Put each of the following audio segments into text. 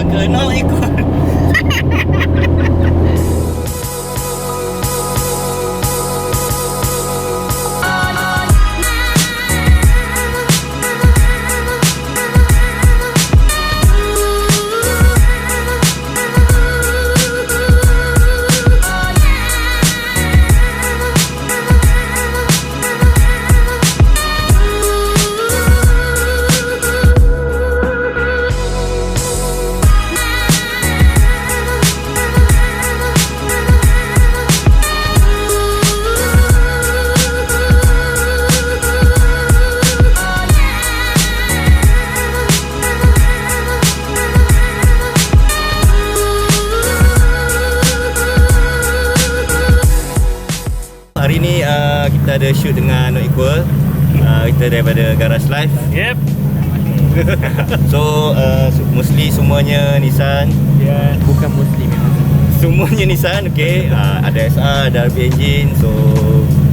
ke NoEqual. Hari ni kita ada shoot dengan NoEqual. Kita daripada Garage Life. Yep. So mostly semuanya Nissan. Ya, bukan mostly memang. Semuanya Nissan, okay. Ada SR, ada RB engine. So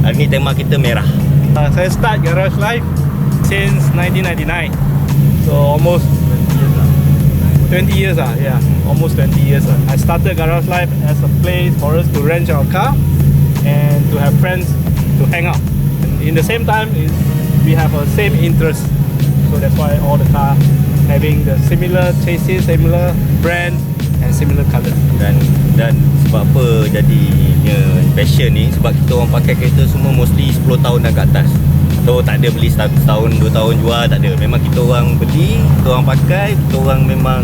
hari ni tema kita merah. Saya start Garage Life since 1999. So almost 20 years yeah, almost 20 years. I started Garage Life as a place for us to rent our car and to have friends to hang out. And in the same time, we have a same interest. So that's why all the car having the similar chassis, similar brand and similar color. Dan sebab apa jadinya passion ni, sebab kita orang pakai kereta semua mostly 10 tahun dan ke atas. So tak ada beli setahun, 2 tahun jual, tak ada. Memang kita orang beli, kita orang pakai, kita orang memang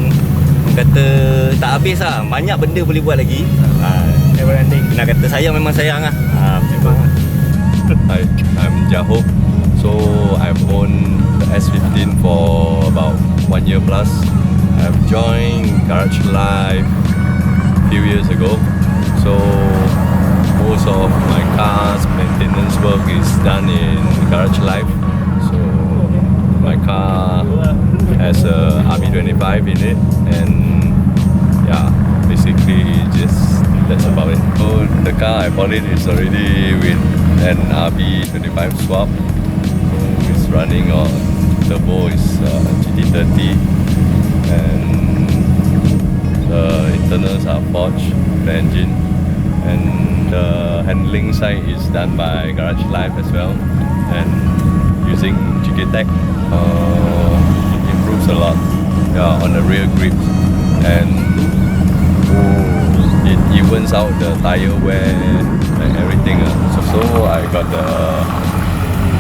kata tak habis lah. Banyak benda boleh buat lagi. Never ending. Nak kata sayang memang sayang lah. Memang. Hi, I'm Jahob. So I've owned the S15 for about 1 year plus. I've joined Garage Life a few years ago. So most of my car's maintenance work is done in Garage Life. So my car has a RB25 in it, and yeah, basically just that's about it. So the car I bought it is already with an RB25 swap. So it's running on turbo is GT30, and the internals are forged, the engine, and the handling side is done by Garage Life as well, and using GK Tech. It improves a lot, yeah, on the rear grip, and it evens out the tire wear and everything. So I got the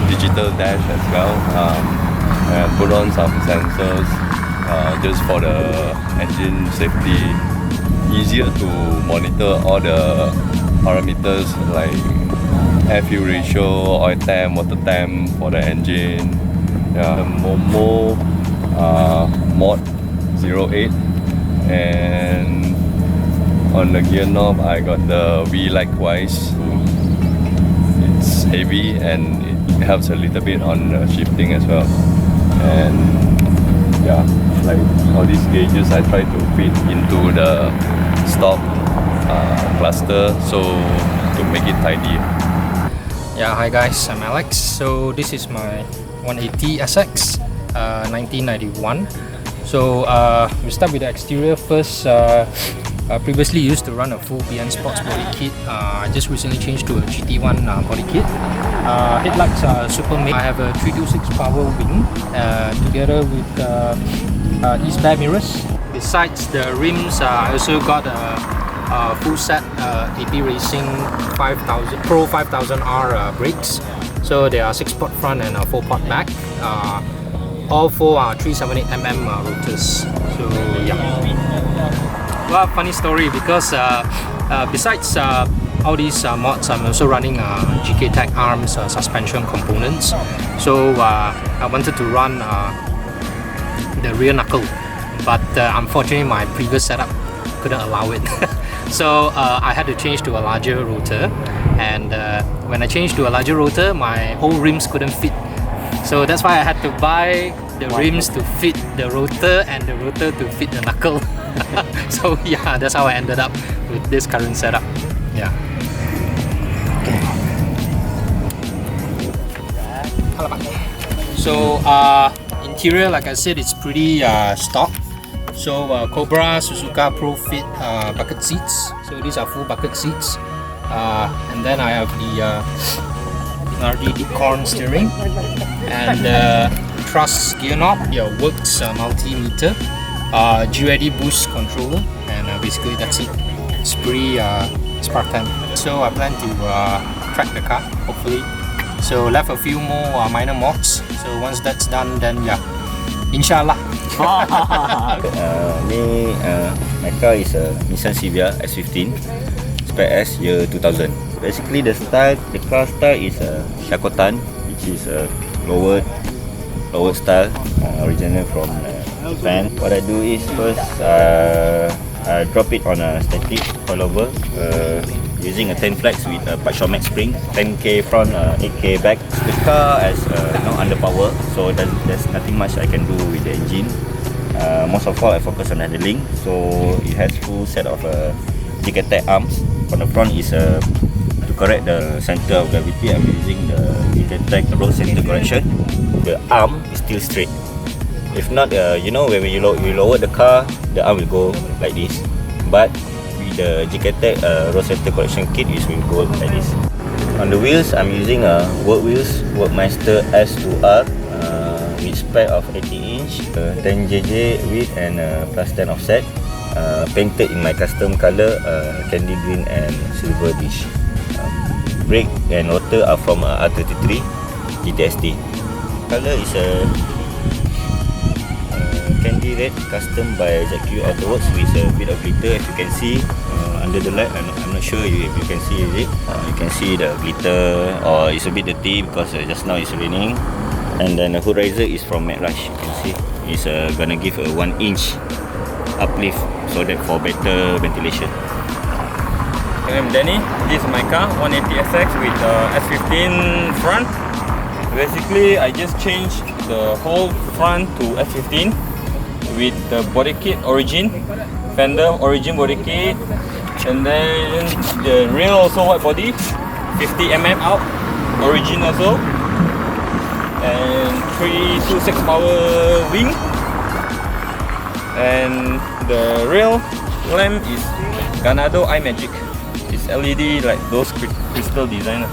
digital dash as well, and put on some sensors just for the engine safety. Easier to monitor all the parameters like air fuel ratio, oil temp, water temp for the engine. The Momo mod 08, and on the gear knob I got the V likewise. It's heavy and it helps a little bit on shifting as well. And yeah, like all these gauges I try to fit into the stock cluster so to make it tidy. Yeah, hi guys, I'm Alex. So this is my 180 SX 1991. So we start with the exterior first. Previously used to run a full BN Sports body kit. I just recently changed to a GT1 body kit. Headlights are super made. I have a 326 power wing together with East Bear mirrors. Besides the rims, I also got a full set AP Racing 5000 Pro 5000R brakes. So they are 6-pot front and 4-pot back. All four are 378mm rotors. So yeah. Well, funny story because besides all these mods, I'm also running GK Tech arms suspension components. So I wanted to run the rear knuckle, but unfortunately my previous setup couldn't allow it. So I had to change to a larger rotor, and when I changed to a larger rotor, my old rims couldn't fit. So that's why I had to buy the rims to fit the rotor and the rotor to fit the knuckle. So yeah, that's how I ended up with this current setup. Yeah. So interior, like I said, it's pretty stock. So Cobra Suzuka Pro Fit bucket seats. So these are full bucket seats. And then I have the RD corn steering and truss gear knob, your works multimeter, G-Ready boost controller, and basically that's it. It's pretty Spartan. So I plan to track the car, hopefully. So left a few more minor mods. So once that's done, then yeah, inshallah. My car is a Nissan Silvia S15 Spec S year 2000. Basically the car style is a Shakotan, which is a lowered style, original from Japan. What I do is first I drop it on a static coilover using a 10 flex with a Showmax spring, 10k front, 8k back. The car is not under power, so there's nothing much I can do with the engine. Most of all I focus on handling, so it has full set of kick attack arms. On the front is to correct the center of gravity. I'm using the kick attack road center correction. The arm is still straight. If not, you know, when you lower the car, the arm will go like this. But with the G-Attack road center correction kit, it will go like this. On the wheels, I'm using work wheels, Workmeister S2R with spec of 80-inch, 10jj width and plus 10 offset. Painted in my custom color, candy green and silver dish. Brake and rotor are from R33 GTST. Color is a candy red, custom by ZQ Autoworks with a bit of glitter. As you can see under the light, I'm not sure if you can see it. You can see the glitter, or it's a bit dirty because just now it's raining. And then the hood riser is from Matte Rush. You can see it's gonna give a 1-inch uplift, so that for better ventilation. I'm Danny. This is my car, 180SX with S15 front. Basically, I just changed the whole front to S15 with the body kit Origin, fender Origin body kit, and then the rear also white body, 50mm out, Origin also, and 326 power wing, and the rear lamp is Ganado iMagic. It's LED like those crystal design.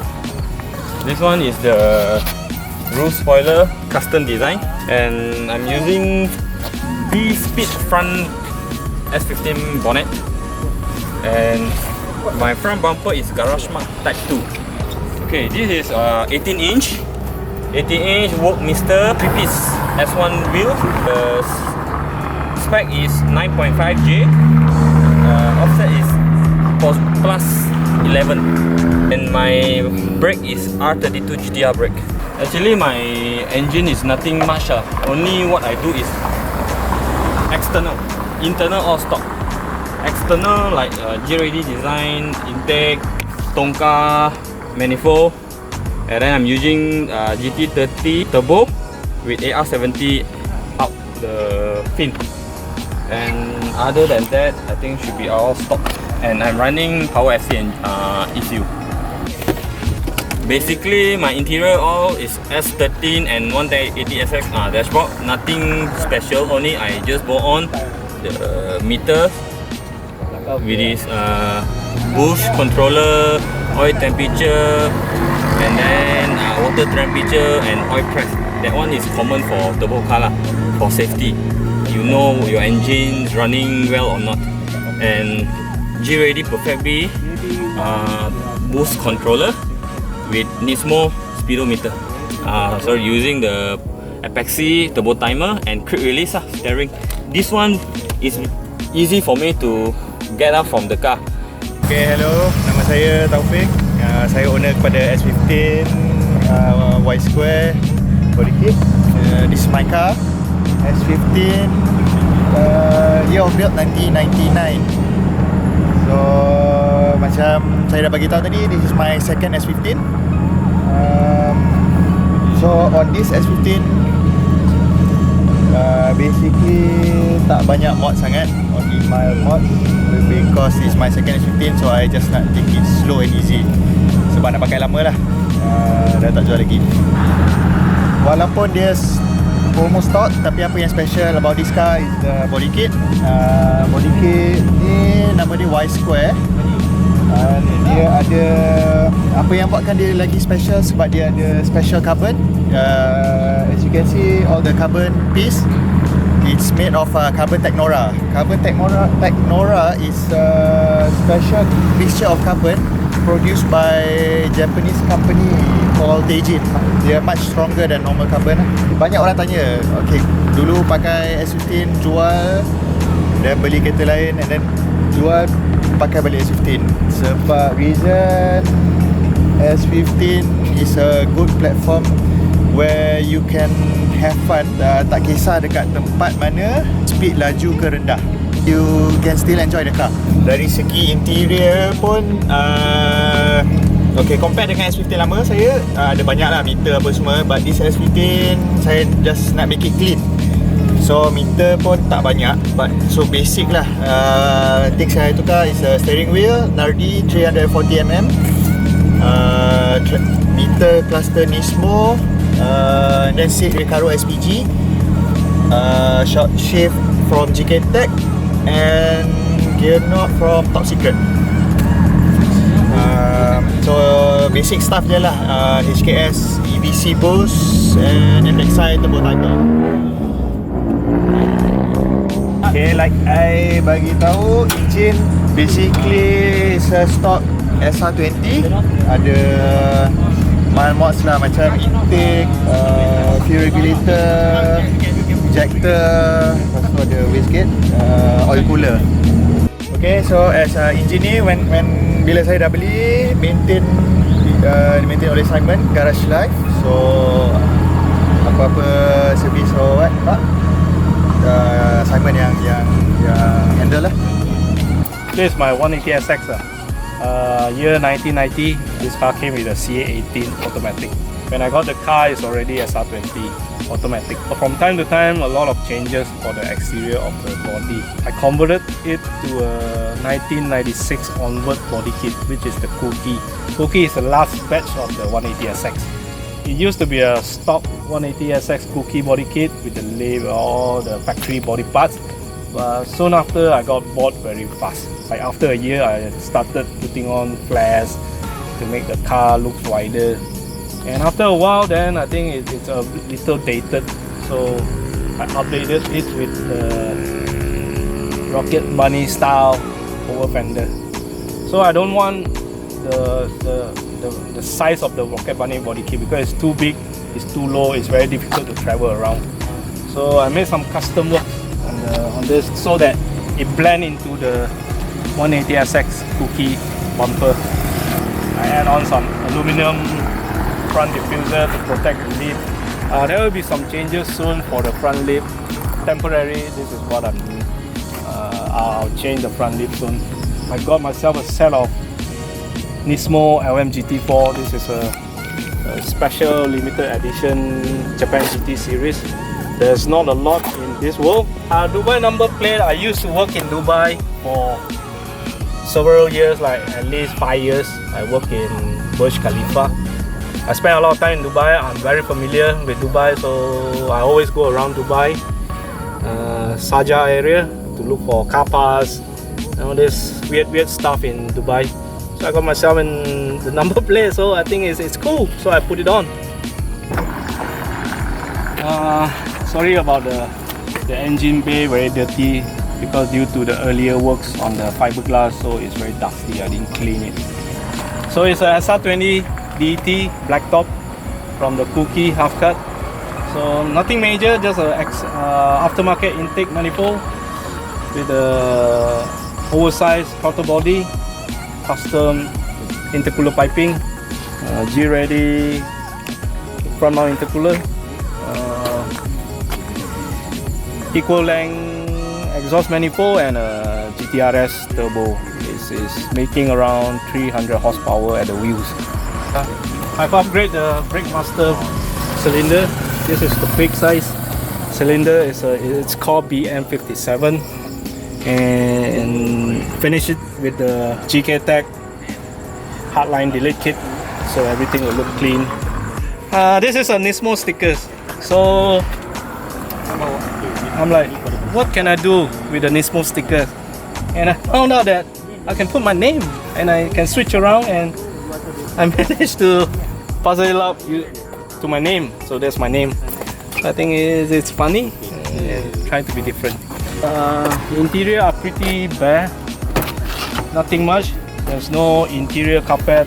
This one is the roof spoiler custom design, and I'm using B-Speed front S15 bonnet, and my front bumper is Garage Mark Type 2. Okay, this is 18-inch Workmeister 3-piece S1 wheel. The spec is 9.5J, offset is plus 11, and my brake is R32 GTR brake. Actually my engine is nothing much, only what I do is external. Internal all stock. External like G-Ready design, intake, Tonka, manifold, and then I'm using GT30 turbo with AR70 out the fin. And other than that, I think should be all stock. And I'm running power FC and ECU. Basically, my interior all is S13 and 180SX dashboard. Nothing special. Only I just bought on the meter with this boost controller, oil temperature, and then water temperature and oil press. That one is common for turbo car for safety. You know your engine is running well or not. And G-Ready Perfect B boost controller with Nismo speedometer. Using the Apex turbo timer and quick release steering. This one is easy for me to get up from the car. Okay, hello, nama saya Taufik. Saya owner kepada S15 Y Square body kit. This is my car, S15 year of build 1999. So macam saya dah bagi tahu tadi, this is my second S15. So on this S15 basically tak banyak mod sangat, only mild mod, because it's my second S15, so I just nak take it slow and easy sebab nak pakai lama lah. Dah tak jual lagi. Walaupun dia almost stock, tapi apa yang special about this car is the body kit. Body kit ni nama dia Y Square. Dia ada apa yang buatkan dia lagi special sebab dia ada special carbon. As you can see, all the carbon piece, it's made of carbon Technora. Carbon Technora is a special mixture of carbon produced by Japanese company called Teijin. They are much stronger than normal carbon. Banyak orang tanya, okay, dulu pakai S15 jual, dan beli kereta lain, and then jual pakai balik S15. Sebab reason S15 is a good platform where you can have fun. Tak kisah dekat tempat mana, speed laju ke rendah, you can still enjoy the car. Dari segi interior pun okay, compare dengan S15 lama saya, ada banyak lah meter apa semua, but this S15 saya just nak make it clean. So meter pun tak banyak, but so basic lah. Things saya tukar is a steering wheel Nardi 340mm, meter cluster Nismo, then seat Recaro SPG, shock shift from GK Tech, and gear knob from Top Secret. So basic stuff je lah. HKS EBC boost and MXI turbo timer. Okay, like I bagi tahu, engine basically is a stock SR20. Ada mild mods lah macam intake, fuel regulator, injector, lepas tu ada wastegate, oil cooler. Okay, so as engine ni when bila saya dah beli, maintain oleh Simon Garage Life. So apa-apa service or what, Simon yang handle lah. This is my 180 SX. Year 1990, this car came with a CA18 automatic. When I got the car, it's already SR20 automatic. From time to time, a lot of changes for the exterior of the body. I converted it to a 1996 onward body kit, which is the Cookie. Cookie is the last batch of the 180 SX. It used to be a stock 180 SX Cookie body kit with the label, all the factory body parts. But soon after, I got bored very fast. Like after a year, I started putting on flares to make the car look wider. And after a while, then I think it's a little dated. So I updated it with the Rocket Bunny style over fender. So I don't want the size of the Rocket Bunny body kit because it's too big, it's too low, it's very difficult to travel around. So I made some custom work on this so that it blend into the 180 SX Cookie bumper. I add on some aluminum front diffuser to protect the lip. There will be some changes soon for the front lip. Temporary, this is what I'm doing. I'll change the front lip soon. I got myself a set of Nismo LMGT4. This is a special limited edition Japan GT series. There's not a lot in this world. Dubai number plate, I used to work in Dubai for several years, like at least 5 years. I work in Burj Khalifa. I spent a lot of time in Dubai. I'm very familiar with Dubai, so I always go around Dubai, Sharjah area to look for car parts and all this weird stuff in Dubai. So I got myself in the number plate, so I think it's cool. So I put it on. Sorry about the engine bay, very dirty because due to the earlier works on the fiberglass, so it's very dusty. I didn't clean it. So it's a SR20 DT black top from the Cookie half cut. So nothing major, just a aftermarket intake manifold with a oversized throttle body, custom intercooler piping, G-ready front mount intercooler, equal length exhaust manifold, and a GTRS turbo. This is making around 300 horsepower at the wheels. I've upgraded the brake master cylinder. This is the big size cylinder. It's called BM57, and finish it with the GK Tech hardline delete kit, so everything will look clean. This is a Nismo stickers. So I'm like, what can I do with the Nismo sticker? And I found out that I can put my name and I can switch around, and I managed to puzzle it up to my name. So that's my name. I think it's funny and trying to be different. The interior are pretty bare. Nothing much. There's no interior carpet.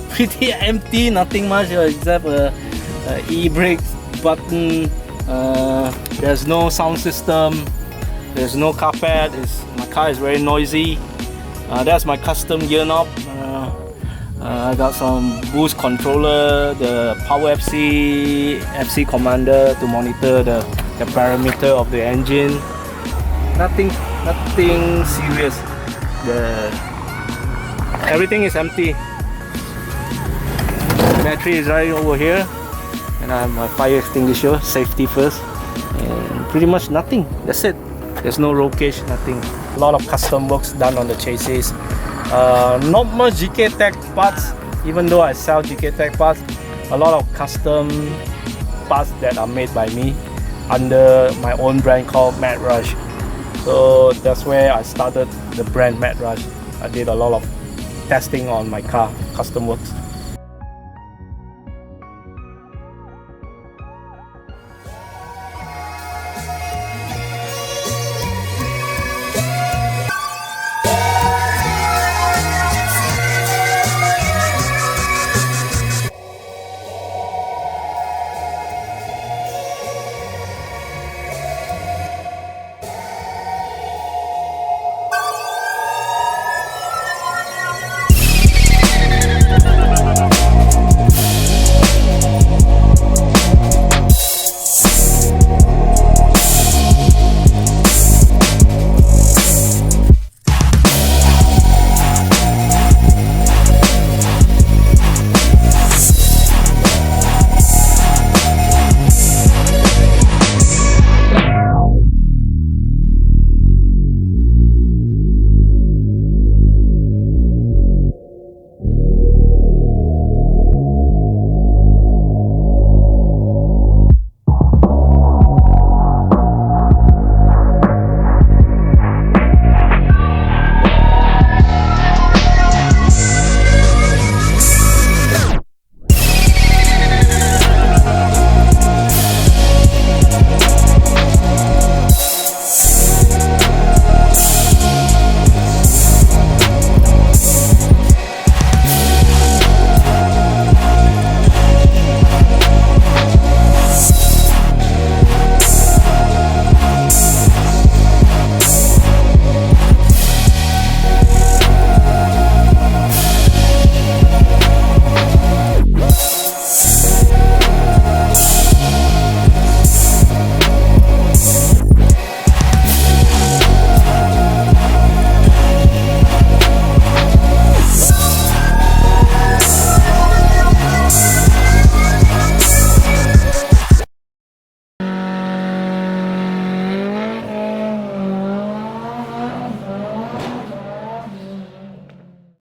Pretty empty. Nothing much except e-brake button. There's no sound system. There's no carpet. My car is very noisy. That's my custom gear knob. I got some boost controller, the power FC commander to monitor the parameter of the engine. Nothing serious. Everything is empty. Battery is right over here, and I have my fire extinguisher, safety first, and pretty much nothing. That's it. There's no roll cage, nothing. A lot of custom works done on the chassis. Not much GK Tech parts, even though I sell GK Tech parts. A lot of custom parts that are made by me under my own brand called Mad Rush. So that's where I started the brand Mad Rush. I did a lot of testing on my car, custom works.